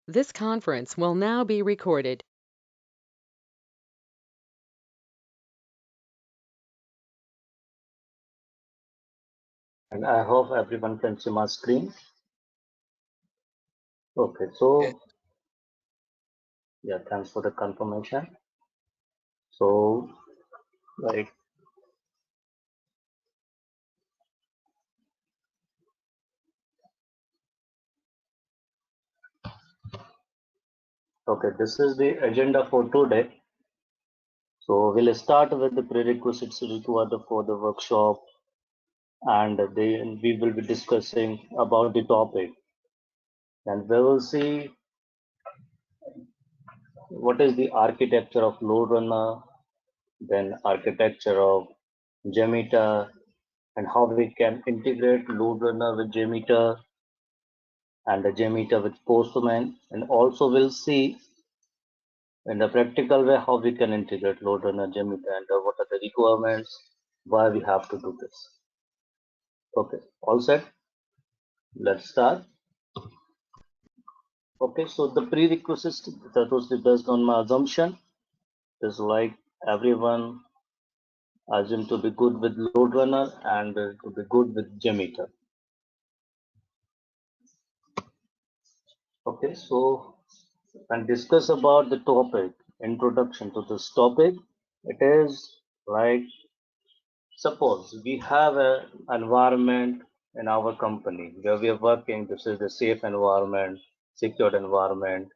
This conference will now be recorded. And I hope everyone can see my screen. Okay, Yes. so yeah, thanks for the confirmation. So, like, okay, this is the agenda for today. So we'll start with the prerequisites required for the workshop, and then we will be discussing about the topic, and we will see what is the architecture of load runner, then architecture of JMeter, and how we can integrate load runner with JMeter and the JMeter with Postman, and also we'll see in the practical way how we can integrate load runner JMeter and what are the requirements, why we have to do this. Okay, all set. Let's start. Okay, so the prerequisites that was based on my assumption is like everyone assumed to be good with load runner and to be good with JMeter. Okay, so and discuss about the topic, introduction to this topic. It is like suppose we have an environment in our company where we are working. This is a safe environment, secured environment.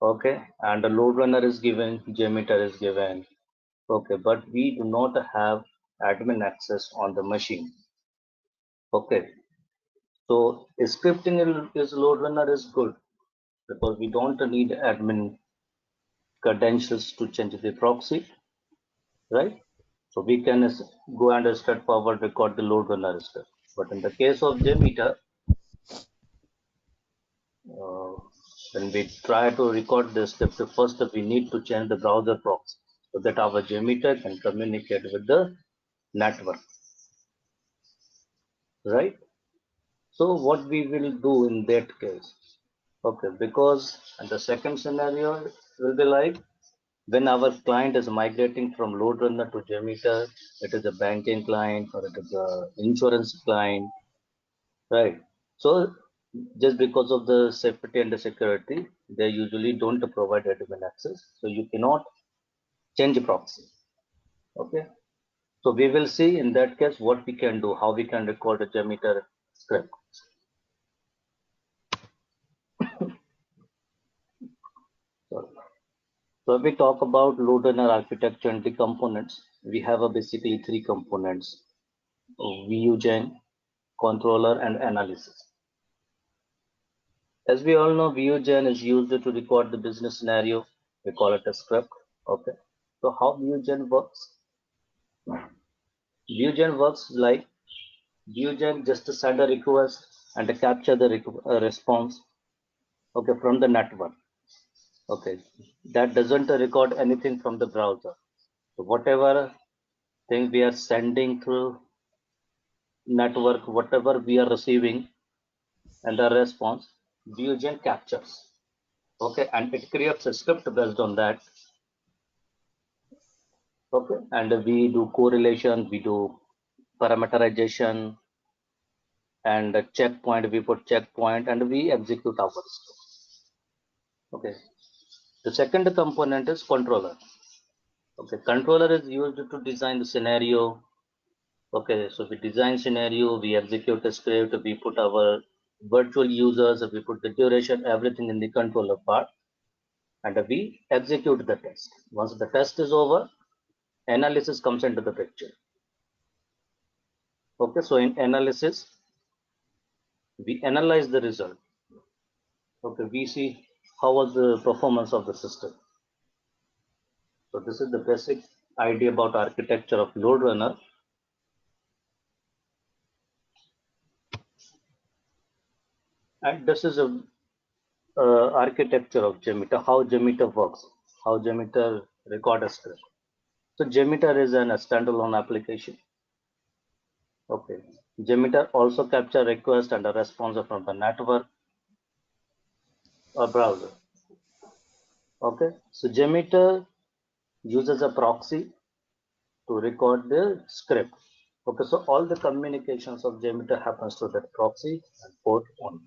Okay, and the load runner is given, JMeter is given. Okay, but we do not have admin access on the machine. Okay, so scripting is load runner is good because we don't need admin credentials to change the proxy, right? So we can go and straightforward record the load runner step. But in the case of JMeter, uh, when we try to record this step, the first step we need to change the browser proxy so that our JMeter can communicate with the network, right? So what we will do in that case, okay, because and the second scenario will be like when our client is migrating from load runner to JMeter, it is a banking client or it is a insurance client, right? So just because of the safety and the security, they usually don't provide admin access. So you cannot change proxy. Okay. So we will see in that case what we can do, how we can record a JMeter script. Sorry. So if we talk about load runner architecture and the components, we have a basically three components: VUGen, controller, and analysis. As we all know, VUGen is used to record the business scenario. We call it a script. Okay. So how VUGen works? VUGen works like VUGen just send a request and capture the response. Okay, from the network. Okay, that doesn't record anything from the browser. So whatever thing we are sending through network, whatever we are receiving, and the response, VUGen captures. Okay, and it creates a script based on that. Okay, and we do correlation, we do parameterization, and a checkpoint, we put checkpoint, and we execute our script. Okay, the second component is controller. Okay, controller is used to design the scenario. Okay, so we design scenario, we execute a script, we put our virtual users, we put the duration, everything in the controller part, and we execute the test. Once the test is over, analysis comes into the picture. Okay, so in analysis, we analyze the result. Okay, we see how was the performance of the system. So this is the basic idea about architecture of load runner. And this is a architecture of JMeter, how JMeter works, how JMeter record a script. So JMeter is a standalone application. Okay. JMeter also capture request and a response from the network. or browser. Okay, so JMeter uses a proxy to record the script. Okay, so all the communications of JMeter happens to that proxy and port 1.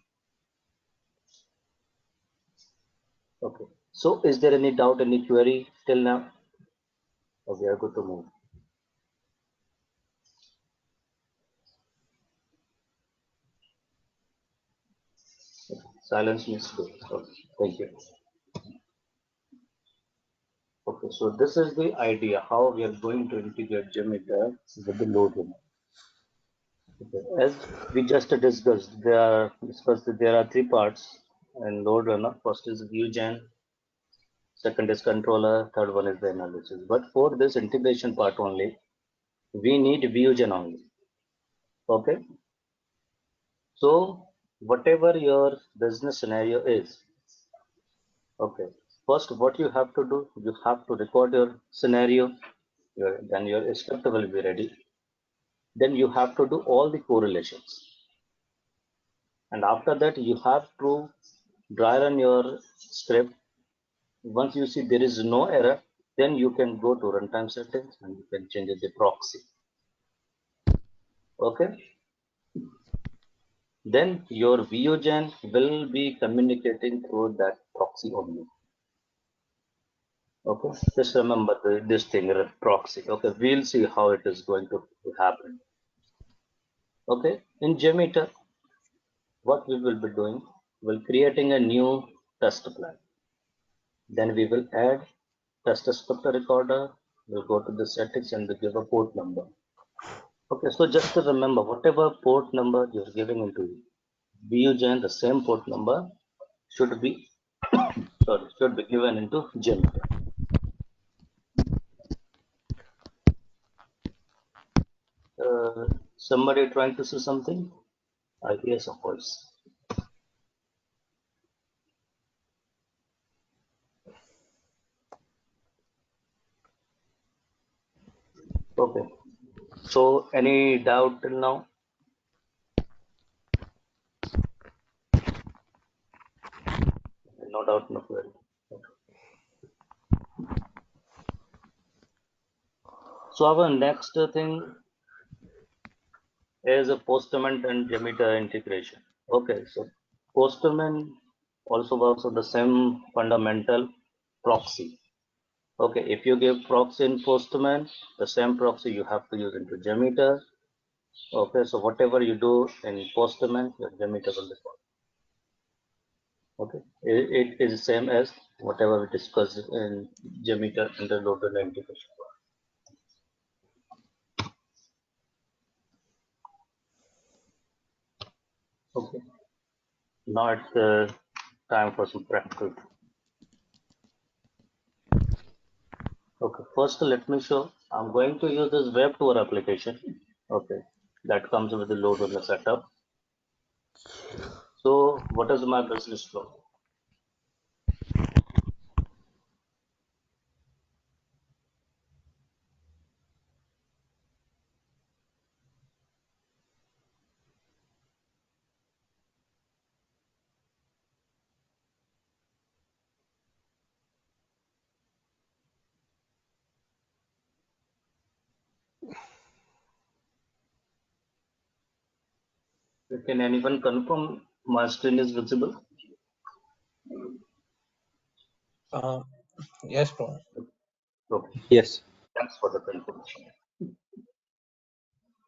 Okay, so is there any doubt, any query till now? Or we are good to move? Silence means good. Okay, thank you. Okay, so this is the idea how we are going to integrate JMeter with the load runner. Okay. As we just discussed, there are three parts in load runner. First is ViewGen, second is controller, third one is the analysis. But for this integration part only, we need ViewGen only. Okay. So whatever your business scenario is, okay. First, what you have to do, you have to record your scenario. Then your script will be ready. Then you have to do all the correlations. And after that, you have to dry run your script. Once you see there is no error, then you can go to runtime settings and you can change the proxy. Okay. Then your ViewGen will be communicating through that proxy only. Okay. Just remember this thing, proxy. Okay. We'll see how it is going to happen. Okay. In JMeter, what we will be doing, we'll creating a new test plan. Then we will add test script recorder. We'll go to the settings and we give a port number. Okay, so just to remember, whatever port number you're giving into ViewGen, the same port number should be should be given into JMeter. Somebody trying to say something? I hear some voice. Okay. So any doubt till now? No doubt, no query. So our next thing is a Postman and JMeter integration. Okay, so Postman also works on the same fundamental proxy. Okay, if you give proxy in Postman, the same proxy you have to use into JMeter. Okay, so whatever you do in Postman, your JMeter will respond. Okay, it is same as whatever we discussed in JMeter and the load runner integration. Okay, now it's time for some practical. Okay, first let me show. I'm going to use this web tour application. Okay, that comes with the load runner setup. So what is my business flow? Can anyone confirm my screen is visible? Yes, bro. Okay, Yes. thanks for the confirmation.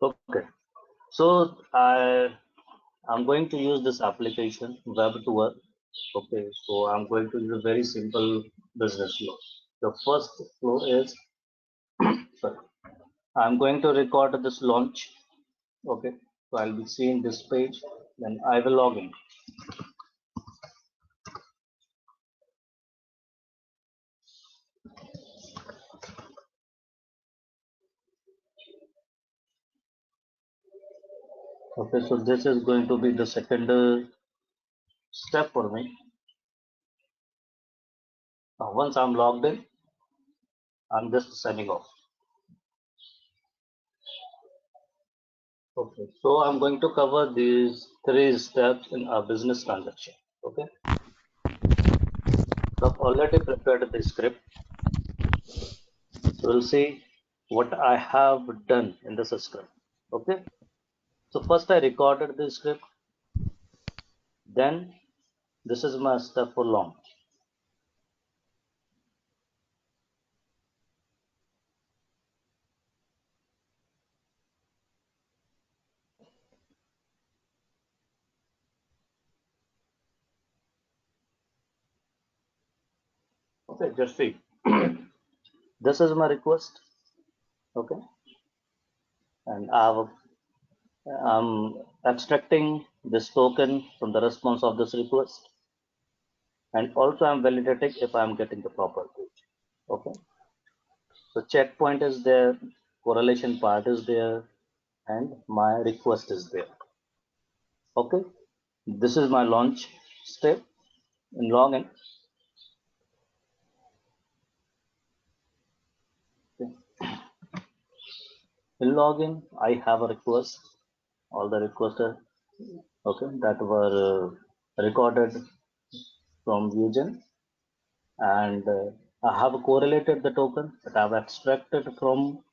Okay, so I'm going to use this application web tour. Okay, so I'm going to use a very simple business flow. The first flow is sorry, I'm going to record this launch. Okay, so I'll be seeing this page, then I will log in. Okay, so this is going to be the second step for me. Once I'm logged in, I'm just signing off. Okay, so I'm going to cover these three steps in a business transaction. Okay, So I've already prepared the script. So we'll see what I have done in this script. Okay. So first I recorded the script. Then this is my step for launch. Okay, just see. This is my request. Okay, and I'm abstracting this token from the response of this request, and also I'm validating if I'm getting the proper page. Okay, so checkpoint is there, correlation part is there, and my request is there. Okay, this is my launch step in login. Okay. In login, I have a request. All the requests, okay, that were recorded from Vusion, and I have correlated the token that I've extracted from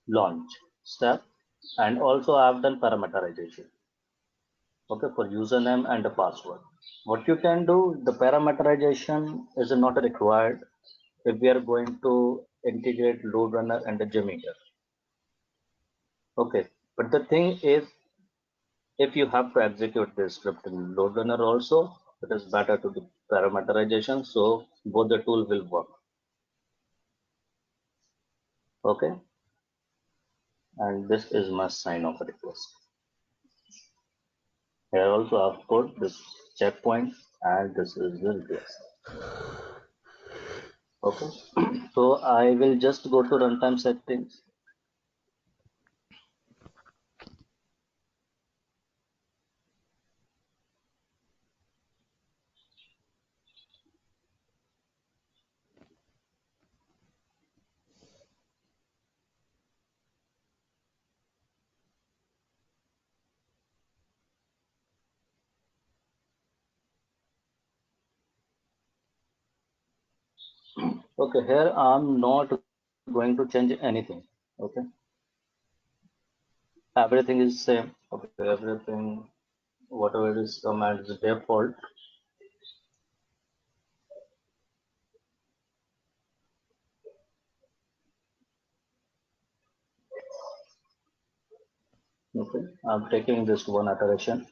launch step, and also I've done parameterization, okay, for username and the password. What you can do, the parameterization is not required if we are going to integrate load runner and the JMeter. Okay, but the thing is, if you have to execute this script in load runner also, it is better to do parameterization so both the tool will work. Okay, and this is my sign off request. Here also I've put this checkpoint and this is the request. Okay, so I will just go to runtime settings. Okay, here I'm not going to change anything. Okay, everything is same. Okay, everything, whatever is command is default. Okay, I'm taking this one iteration.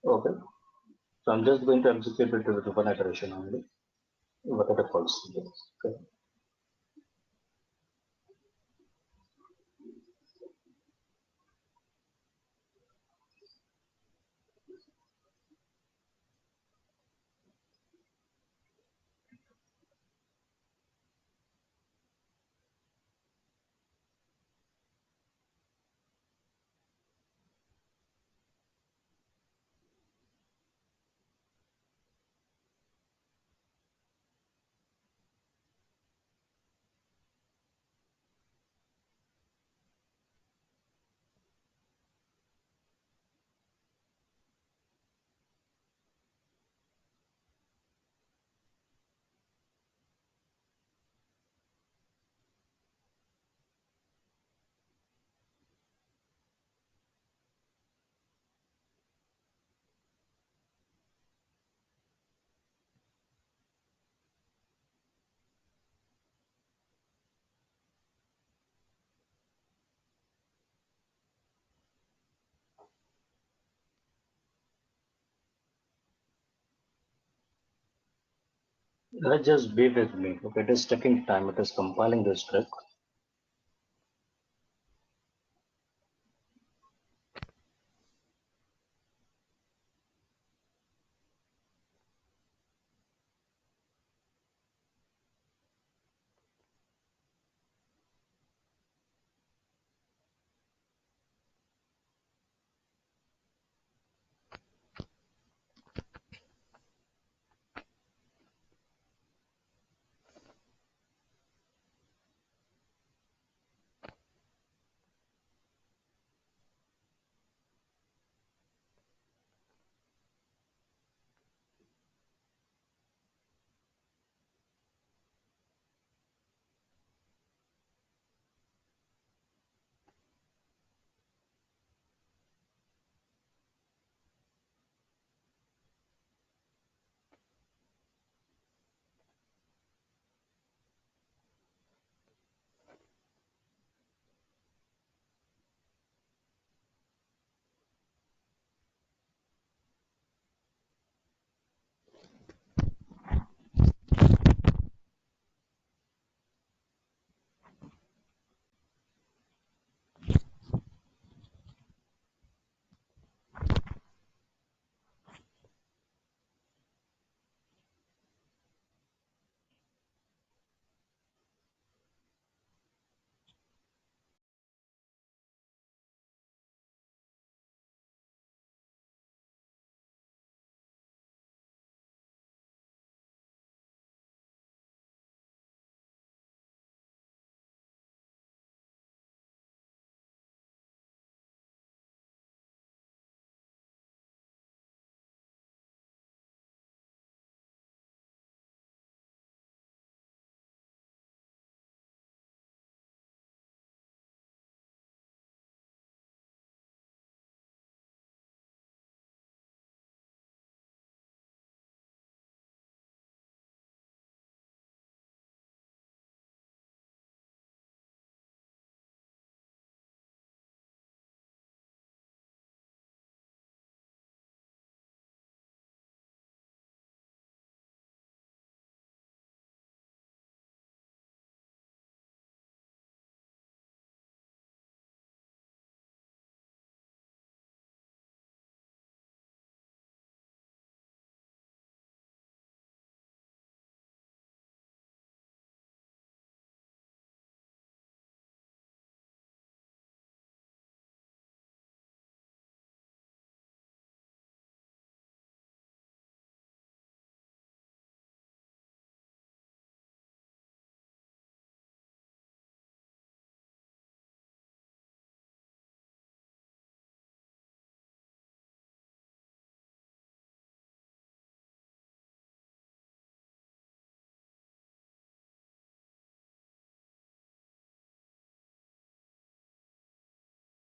Okay, so I'm just going to execute it with one iteration only. What are the calls? Okay. Just be with me. Okay, it is taking time. It is compiling the script.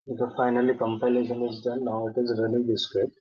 The finally compilation is done. Now it is running the script.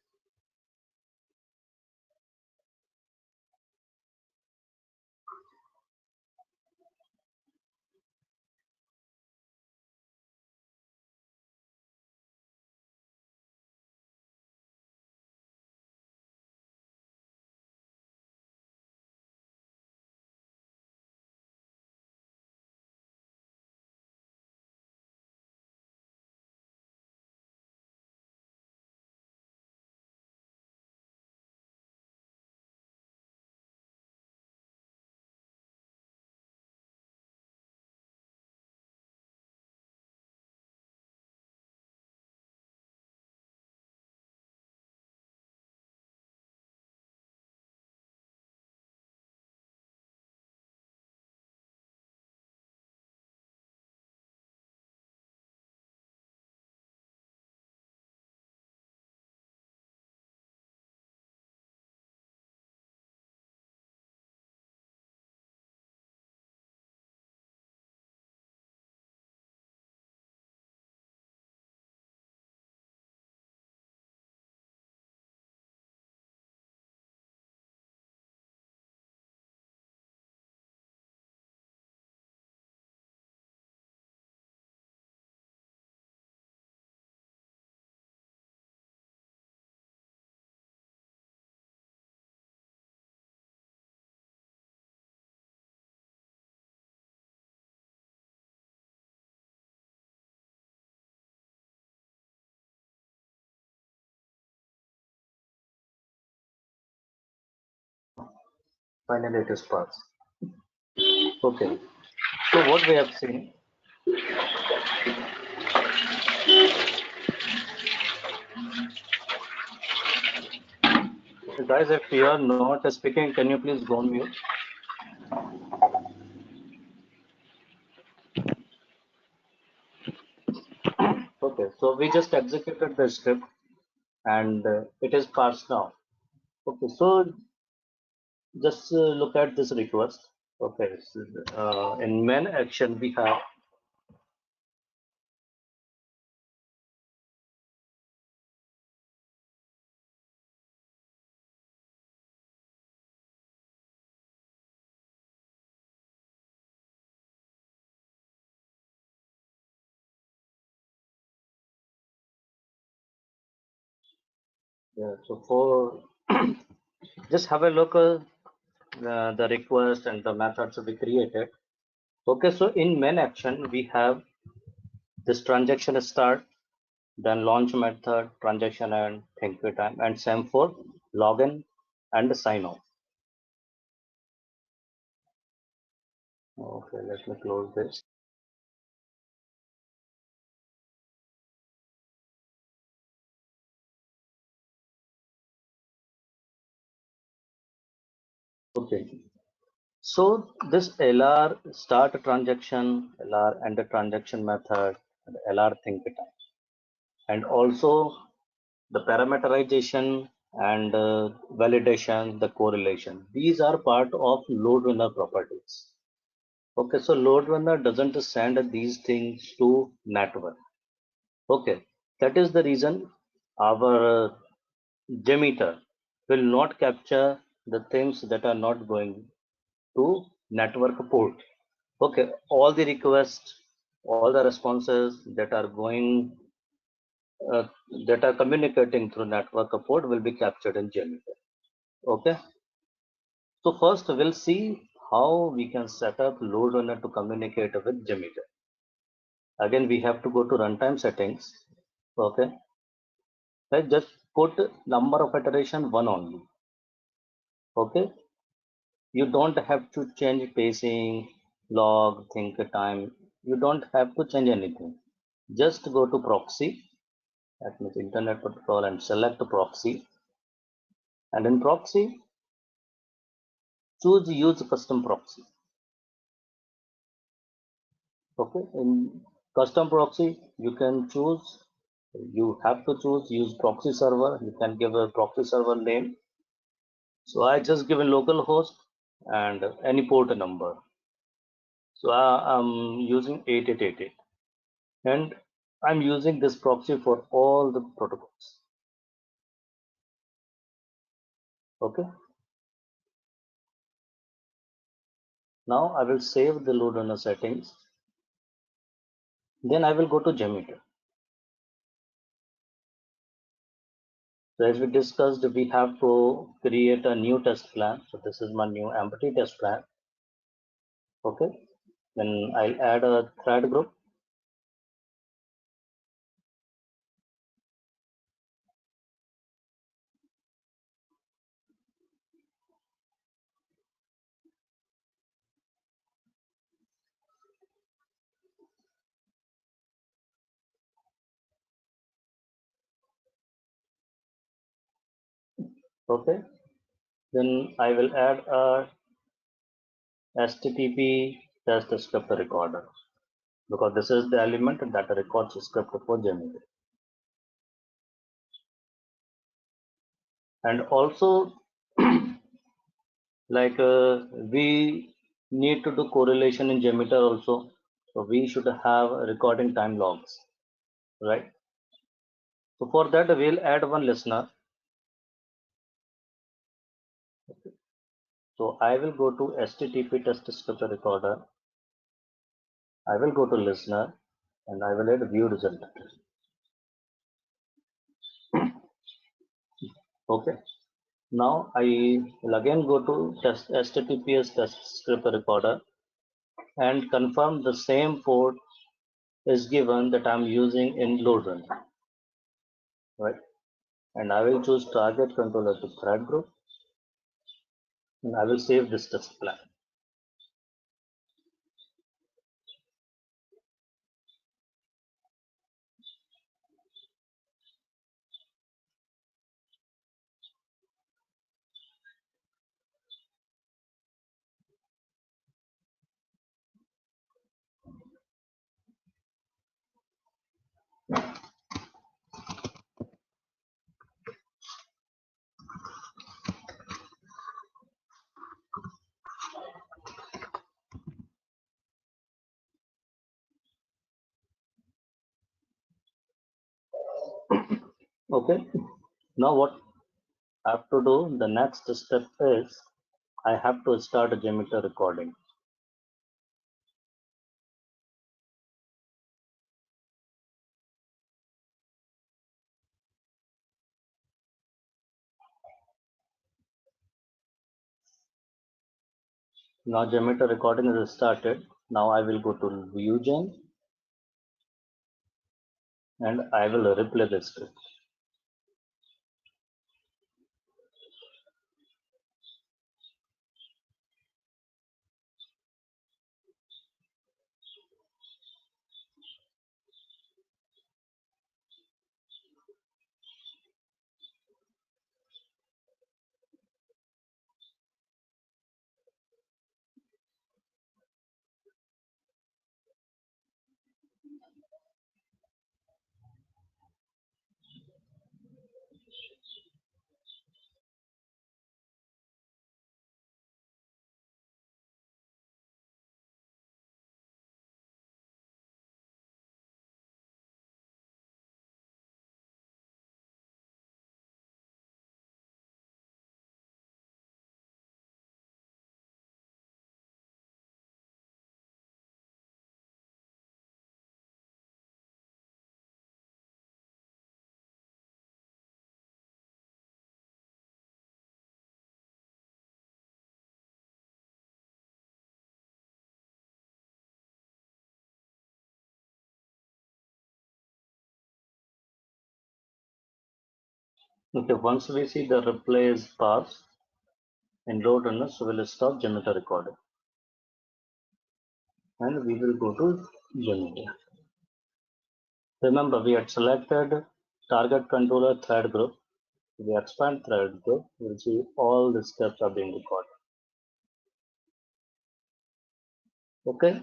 Finally it is passed. Okay. So what we have seen, guys, if you are not speaking, can you please go on mute? Okay, so we just executed the script and it is passed now. Okay, so just look at this request. Okay, so, in main action we have, so for just have a look the request and the methods we created. Okay, so in main action we have this transaction start, then launch method, transaction and thank you time, and same for login and sign off. Okay, let me close this. Okay, so this LR start transaction, LR end the transaction method, and LR think time, and also the parameterization and validation, the correlation. These are part of load runner properties. Okay, so load runner doesn't send these things to network. Okay, that is the reason our Jmeter will not capture the things that are not going to network port. Okay, all the requests, all the responses uh, that are communicating through network port will be captured in Jmeter. Okay, so first we'll see how we can set up load runner to communicate with Jmeter. Again, we have to go to runtime settings. Okay, let's just put number of iteration one only. Okay, you don't have to change pacing, log, think time. You don't have to change anything. Just go to proxy, that means internet protocol, and select proxy. And in proxy, choose use custom proxy. Okay, in custom proxy, you have to choose use proxy server. You can give a proxy server name. So I just give a local host and any port number. So I'm using 8888. And I'm using this proxy for all the protocols. Okay. Now I will save the load runner settings. Then I will go to JMeter. So as we discussed, we have to create a new test plan. So this is my new empty test plan. Okay. Then I'll add a thread group. Okay. Then I will add a HTTP test script recorder because this is the element that records script for JMeter. And also like we need to do correlation in JMeter also. So we should have recording time logs, right? So for that we'll add one listener. So I will go to HTTP test script recorder. I will go to listener and I will add view result. Okay. Now I will again go to test HTTPS test script recorder and confirm the same port is given that I'm using in load run, right? And I will choose target controller to thread group and I will save this test plan. Okay. Now what I have to do, the next step is I have to start a JMeter recording. Now JMeter recording is started. Now I will go to ViewGen and I will replay the script. Okay, once we see the replay is passed in load runners, we will stop JMeter recording and we will go to JMeter. Remember, we had selected target controller thread group. We expand thread group, we'll see all the steps are being recorded. Okay.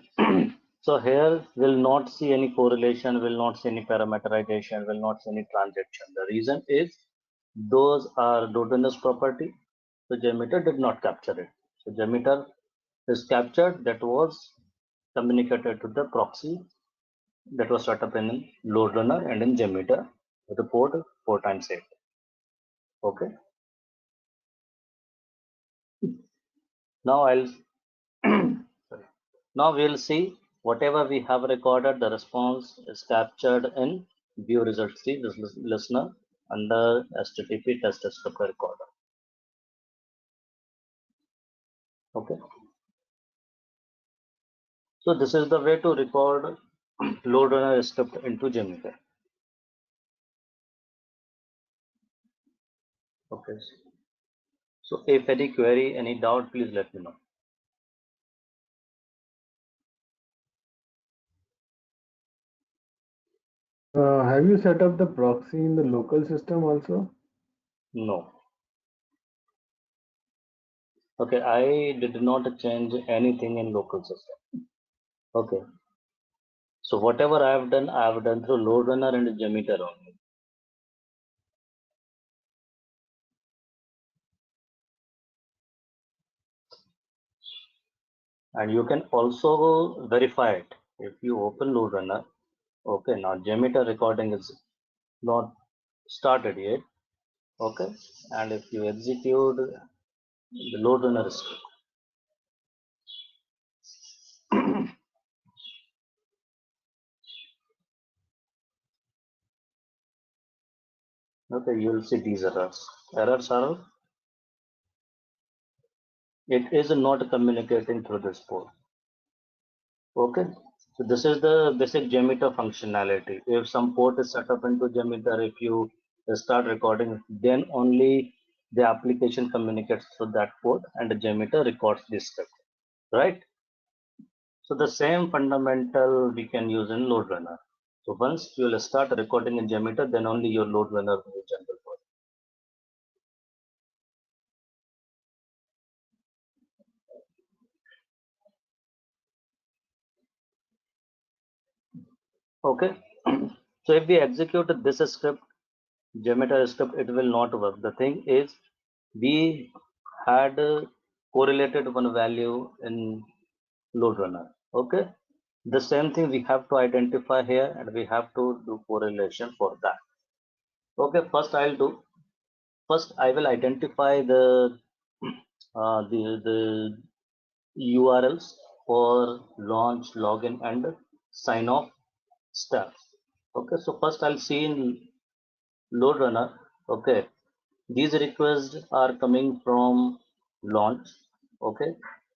So here we'll not see any correlation, will not see any parameterization, will not see any transaction. The reason is those are Doudon's property. So JMeter did not capture it. So JMeter is captured that was communicated to the proxy that was set up in load runner and in JMeter with the port 4 times 8. Okay. Now I'll sorry. Now we'll see whatever we have recorded, the response is captured in view result tree, this listener under HTTP test script recorder. Okay. So this is the way to record load runner script into JMeter. Okay. So if any query, any doubt, please let me know. Have you set up the proxy in the local system also? No. Okay, I did not change anything in local system. Okay. So whatever I have done through load runner and JMeter only. And you can also verify it if you open load runner. Okay, now JMeter recording is not started yet. Okay, and if you execute the load runner script, okay, you will see these errors. Errors are it is not communicating through this port. Okay, so this is the basic JMeter functionality. If some port is set up into JMeter, if you start recording, then only the application communicates through that port and the JMeter records the script, right? So the same fundamental we can use in load runner. So once you will start recording in JMeter, then only your load runner will generate. Okay, so if we execute this script, JMeter script, it will not work. The thing is, we had correlated one value in load runner. Okay, the same thing we have to identify here, and we have to do correlation for that. Okay, first I will identify the URLs for launch, login, and sign off steps. Okay, so first I'll see in load runner. Okay, these requests are coming from launch. Okay,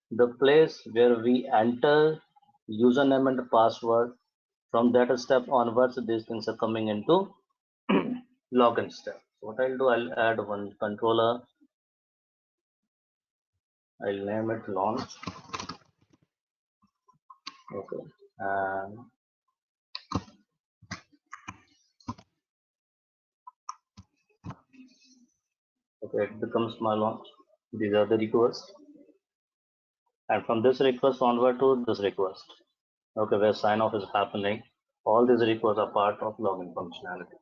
the place where we enter username and password. From that step onwards, these things are coming into login step. What I'll do, I'll add one controller. I'll name it launch. Okay, and okay, it becomes my launch. These are the requests, and from this request onward to this request. Okay, where sign off is happening. All these requests are part of login functionality.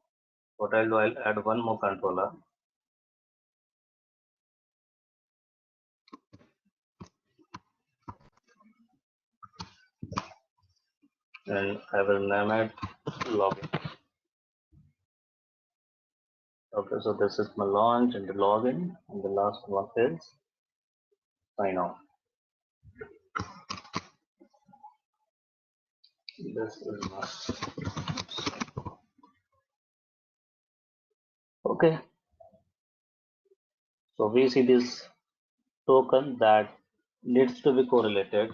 What I'll do, I'll add one more controller. And I will name it login. Okay, so this is my launch and the login, and the last one is sign off. This is my okay. So we see this token that needs to be correlated.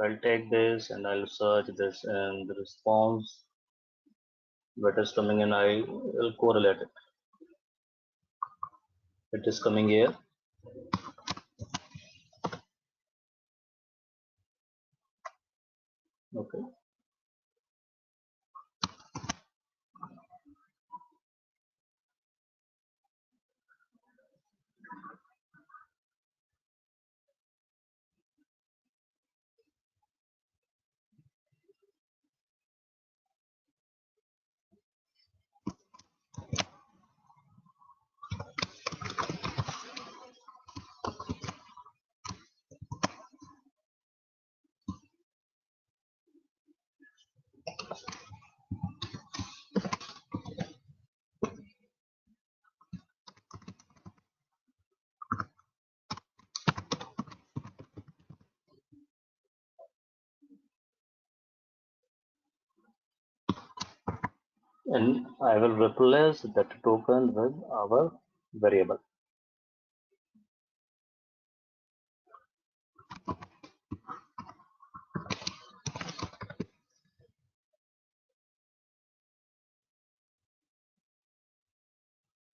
I'll take this and I'll search this and the response that is coming in, I will correlate it. It is coming here. Okay. and I will replace that token with our variable.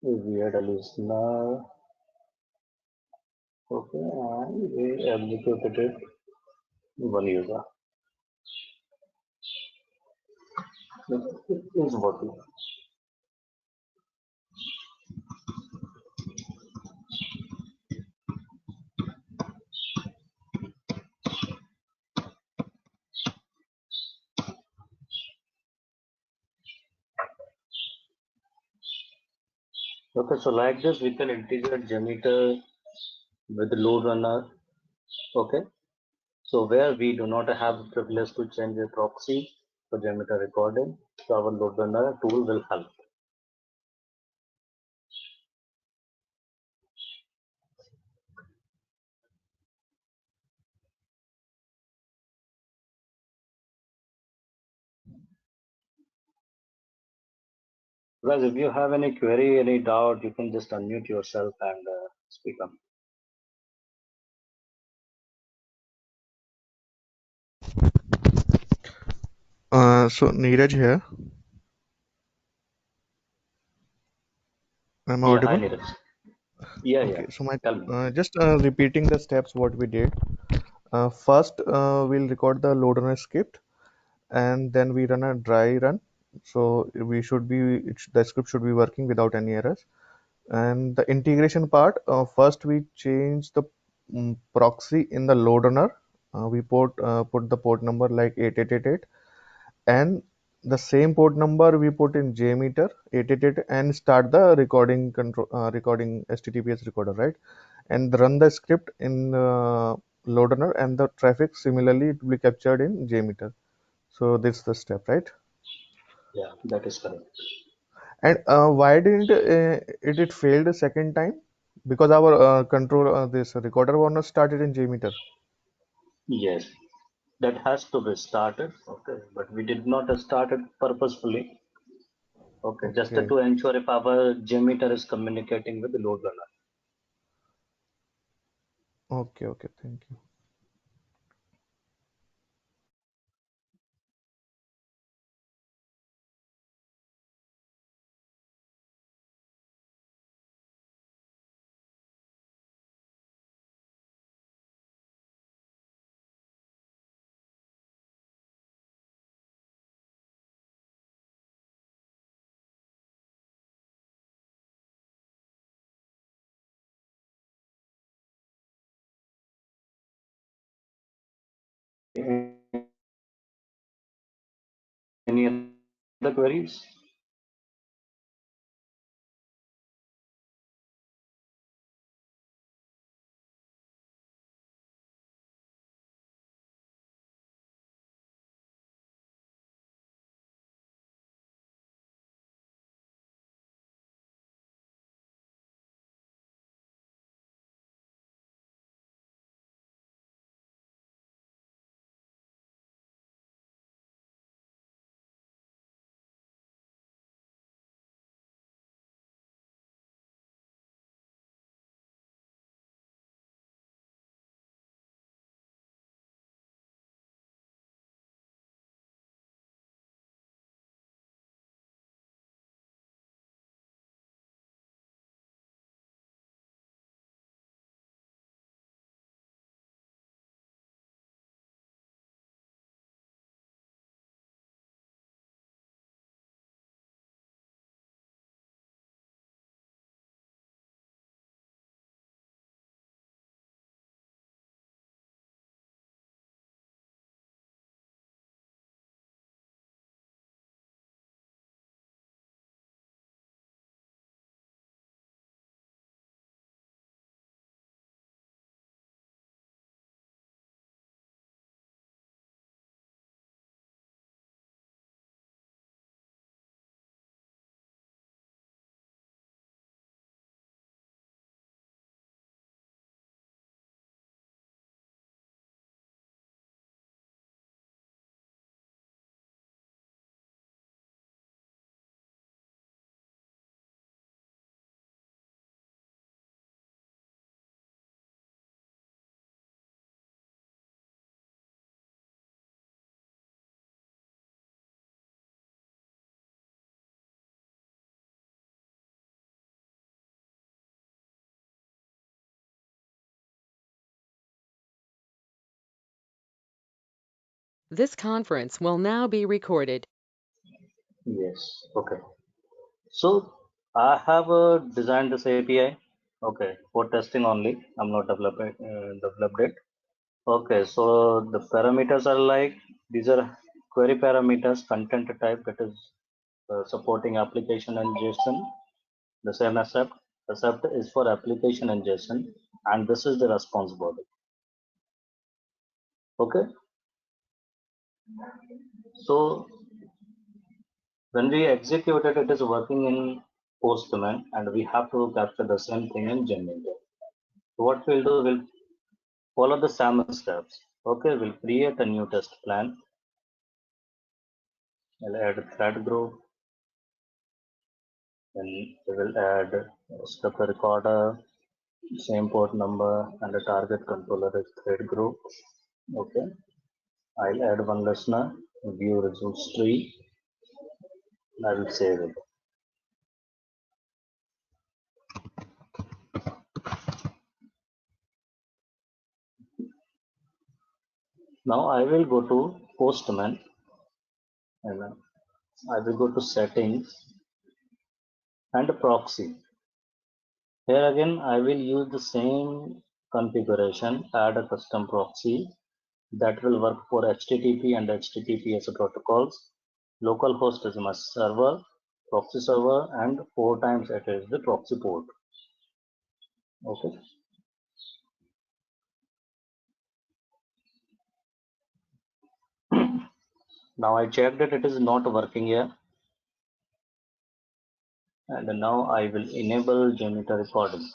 If we add a listener, okay, and we executed it one user. It is working. Okay, so like this, we can integrate Jmeter with load runner. Okay, so where we do not have the privilege to change the proxy for Jmeter recording, so our load runner tool will help. Guys, if you have any query, any doubt, you can just unmute yourself and speak up. So Neeraj here. Am I Yeah, hi audible? Neeraj. Yeah, yeah. Okay, so my Tell me. just repeating the steps what we did. First, we'll record the loader script, and then we run a dry run. So we should be the script should be working without any errors. And the integration part, first we change the proxy in the load runner. We put the port number like 8888, and the same port number we put in JMeter 888 and start the recording HTTPS recorder, right? And run the script in load runner, and the traffic similarly it will be captured in JMeter. So this is the step, right? Yeah, that is correct. And why didn't it fail the second time? Because our control this recorder was not started in JMeter. Yes, that has to be started. Okay, but we did not start it purposefully. Okay, just Okay, to ensure if our JMeter is communicating with the load runner. okay, thank you. Any other queries? This conference will now be recorded. Yes. Okay. So I have designed this API. Okay, for testing only. I'm not developed it. Okay, so the parameters are like these are query parameters, content type that is supporting application and JSON. The same accept. Accept is for application and JSON, and this is the response body. Okay, so when we execute it, it is working in Postman, and we have to capture the same thing in Gemini. So what we'll do, we'll follow the same steps. Okay, we'll create a new test plan. We'll add a thread group, then we will add a step recorder, same port number, and the target controller is thread group. Okay, I'll add one listener, view results tree. I will save it. Now I will go to Postman and I will go to settings and proxy. Here again, I will use the same configuration, add a custom proxy that will work for HTTP and HTTPS protocols. Localhost is my server, proxy server, and 4 times it is the proxy port. Okay. Now I checked that it is not working here. And now I will enable JMeter recording.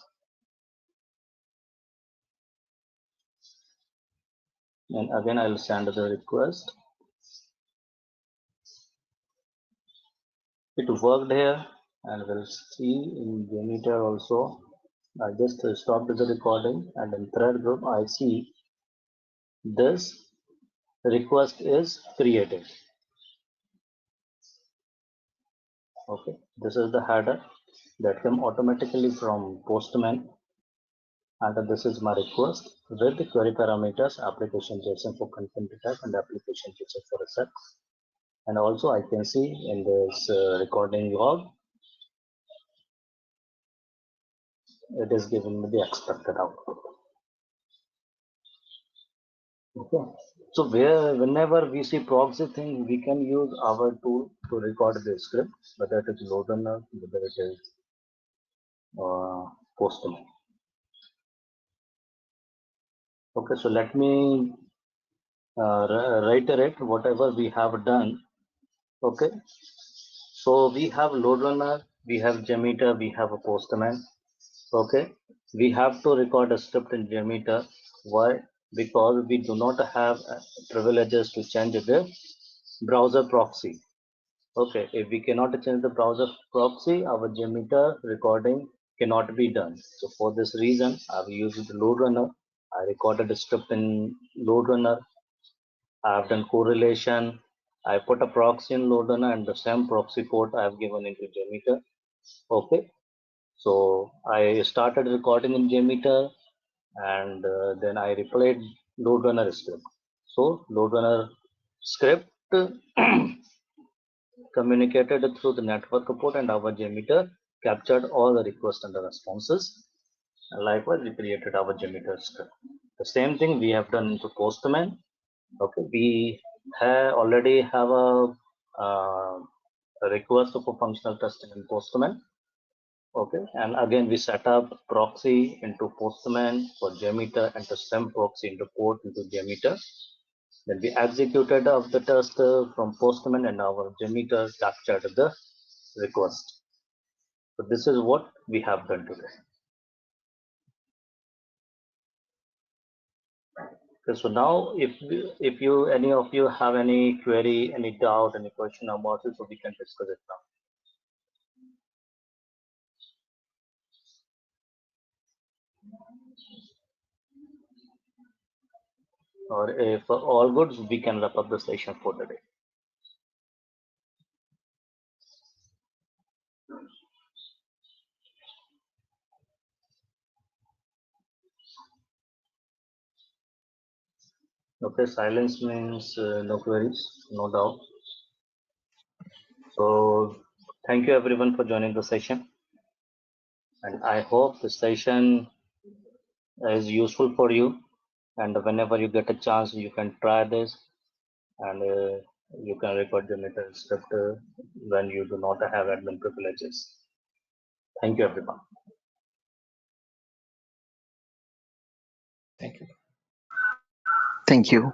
And again, I will send the request. It worked here, and we'll see in JMeter also. I just stopped the recording, and in thread group, I see this request is created. Okay, this is the header that came automatically from Postman, and this is my request with the query parameters application JSON for content type and application JSON for a. And also I can see in this recording log, it is giving me the expected output. Okay. So whenever we see proxy thing, we can use our tool to record the script, whether it is load runner, whether it is Postman. Okay, so let me reiterate whatever we have done. Okay, so we have load runner, we have JMeter, we have a Postman. Okay, we have to record a script in JMeter. Why? Because we do not have privileges to change the browser proxy. Okay, if we cannot change the browser proxy, our JMeter recording cannot be done. So for this reason, I've used the load runner. I recorded a script in load runner. I've done correlation. I put a proxy in load runner and the same proxy port I've given into JMeter. Okay, so I started recording in JMeter and then I replayed load runner script. So load runner script communicated through the network port and our JMeter captured all the requests and the responses. And likewise, we created our JMeter script. The same thing we have done into Postman. Okay, we already have a request for functional testing in Postman. Okay, and again we set up proxy into Postman for JMeter and the same proxy into port into JMeter. Then we executed of the test from Postman and our JMeter captured the request. So this is what we have done today. Okay, so now if you any of you have any query, any doubt, any question about it, so we can discuss it now. Or if all good, we can wrap up the session for the day. Okay, silence means no queries, no doubt. So thank you everyone for joining the session, and I hope the session is useful for you. And whenever you get a chance, you can try this, and you can record the meter script when you do not have admin privileges. Thank you, everyone. Thank you. Thank you.